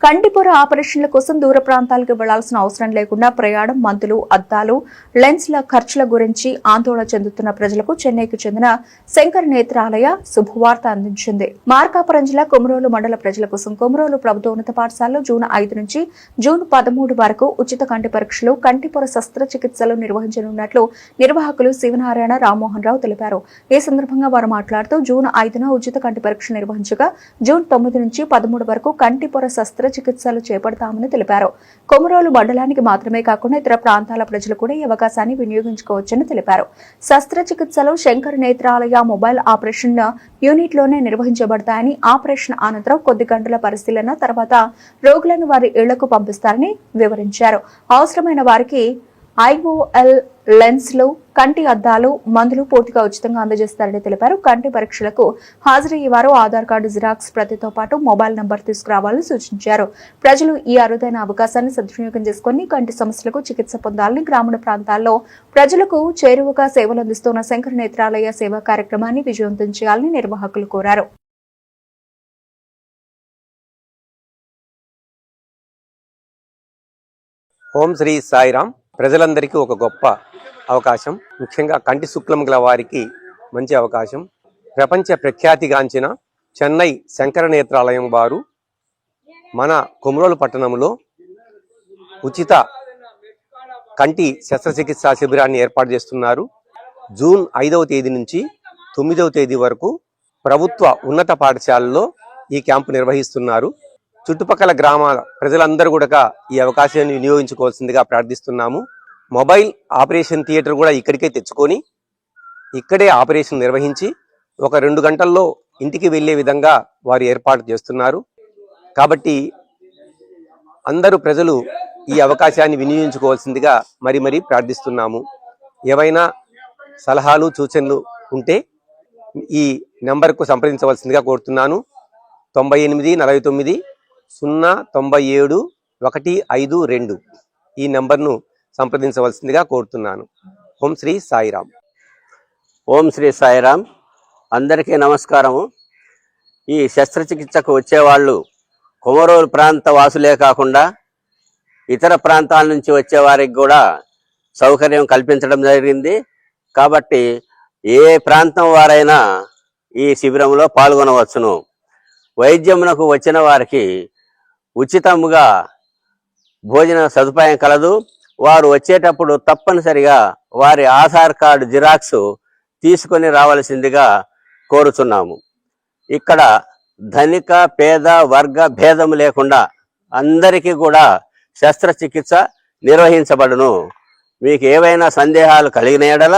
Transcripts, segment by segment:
కంటిపొర ఆపరేషన్ల కోసం దూర ప్రాంతాలకు వెళ్లాల్సిన అవసరం లేకుండా ప్రయాణం, మందులు, అద్దాలు, లెన్స్ల ఖర్చుల గురించి ఆందోళన చెందుతున్న ప్రజలకు చెన్నైకి చెందిన శంకర నేత్రాలయ శుభవార్త అందించింది. మార్కాపురం జిల్లా కొమరోలు మండల ప్రజల కోసం కొమరోలు ప్రభుత్వ ఉన్నత పాఠశాలలో జూన్ 5 నుంచి జూన్ 13 వరకు ఉచిత కంటి పరీక్షలు, కంటిపొర శస్త్రచికిత్సలు నిర్వహించనున్నట్లు నిర్వాహకులు శివనారాయణ, రామ్మోహన్ రావు తెలిపారు. ఈ సందర్భంగా వారు మాట్లాడుతూ జూన్ 5న ఉచిత కంటి పరీక్ష నిర్వహించగా జూన్ 9 నుంచి 13 వరకు కంటిపొర చికిత్సలు చేపడతామని తెలిపారు. కొమరోలు మండలానికి మాత్రమే కాకుండా ఇతర ప్రాంతాల ప్రజలు కూడా ఈ అవకాశాన్ని వినియోగించుకోవచ్చని తెలిపారు. శస్త్రచికిత్సలు Shankara Netralaya mobile operation unit లోనే నిర్వహించబడతాయని, ఆపరేషన్ అనంతరం కొద్ది గంటల పరిశీలన తర్వాత రోగులను వారి ఇళ్లకు పంపిస్తారని వివరించారు. అవసరమైన వారికి IOL లెన్స్లు, కంటి అద్దాలు, మందులు పూర్తిగా ఉచితంగా అందజేస్తారని తెలిపారు. కంటి పరీక్షలకు హాజరయ్యేవారు ఆధార్ కార్డు జిరాక్స్ ప్రతితో పాటు మొబైల్ నంబర్ తీసుకురావాలని సూచించారు. ప్రజలు ఈ అరుదైన అవకాశాన్ని సద్వినియోగం చేసుకుని కంటి సమస్యలకు చికిత్స పొందాలని, గ్రామీణ ప్రాంతాల్లో ప్రజలకు చేరువగా సేవలు అందిస్తున్న శంకర నేత్రాలయ సేవా కార్యక్రమాన్ని విజయవంతం చేయాలని నిర్వాహకులు కోరారు. ఓం శ్రీ సాయిరాం. ప్రజలందరికీ ఒక గొప్ప అవకాశం, ముఖ్యంగా కంటి శుక్లం గల వారికి మంచి అవకాశం. ప్రపంచ ప్రఖ్యాతిగాంచిన చెన్నై శంకర నేత్రాలయం వారు మన కొమరోలు పట్టణంలో ఉచిత కంటి శస్త్రచికిత్సా శిబిరాన్ని ఏర్పాటు చేస్తున్నారు. జూన్ 5వ తేదీ నుంచి 9వ తేదీ వరకు ప్రభుత్వ ఉన్నత పాఠశాలలో ఈ క్యాంపు నిర్వహిస్తున్నారు. చుట్టుపక్కల గ్రామాల ప్రజలందరూ కూడా ఈ అవకాశాన్ని వినియోగించుకోవాల్సిందిగా ప్రార్థిస్తున్నాము. మొబైల్ ఆపరేషన్ థియేటర్ కూడా ఇక్కడికే తెచ్చుకొని ఇక్కడే ఆపరేషన్ నిర్వహించి ఒక 2 గంటల్లో ఇంటికి వెళ్లే విధంగా వారు ఏర్పాటు చేస్తున్నారు. కాబట్టి అందరూ ప్రజలు ఈ అవకాశాన్ని వినియోగించుకోవాల్సిందిగా మరీ ప్రార్థిస్తున్నాము. ఏవైనా సలహాలు, సూచనలు ఉంటే ఈ నెంబర్కు సంప్రదించవలసిందిగా కోరుతున్నాను. 9849 097 152 ఈ నెంబర్ను సంప్రదించవలసిందిగా కోరుతున్నాను. ఓం శ్రీ సాయిరాం. ఓం శ్రీ సాయిరాం. అందరికీ నమస్కారము. ఈ శస్త్రచికిత్సకు వచ్చేవాళ్ళు కొమరోలు ప్రాంత వాసులే కాకుండా ఇతర ప్రాంతాల నుంచి వచ్చేవారికి కూడా సౌకర్యం కల్పించడం జరిగింది. కాబట్టి ఏ ప్రాంతం వారైనా ఈ శిబిరంలో పాల్గొనవచ్చును. వైద్యమునకు వచ్చిన వారికి ఉచితముగా భోజన సదుపాయం కలదు. వారు వచ్చేటప్పుడు తప్పనిసరిగా వారి ఆధార్ కార్డు జిరాక్స్ తీసుకొని రావాల్సిందిగా కోరుచున్నాము. ఇక్కడ ధనిక, పేద, వర్గ భేదము లేకుండా అందరికీ కూడా శస్త్రచికిత్స నిర్వహించబడును. మీకు ఏవైనా సందేహాలు కలిగిన యెడల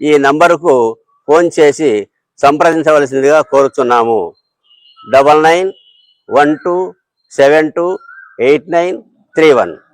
ఈ నంబరుకు ఫోన్ చేసి సంప్రదించవలసిందిగా కోరుచున్నాము. 9912728931.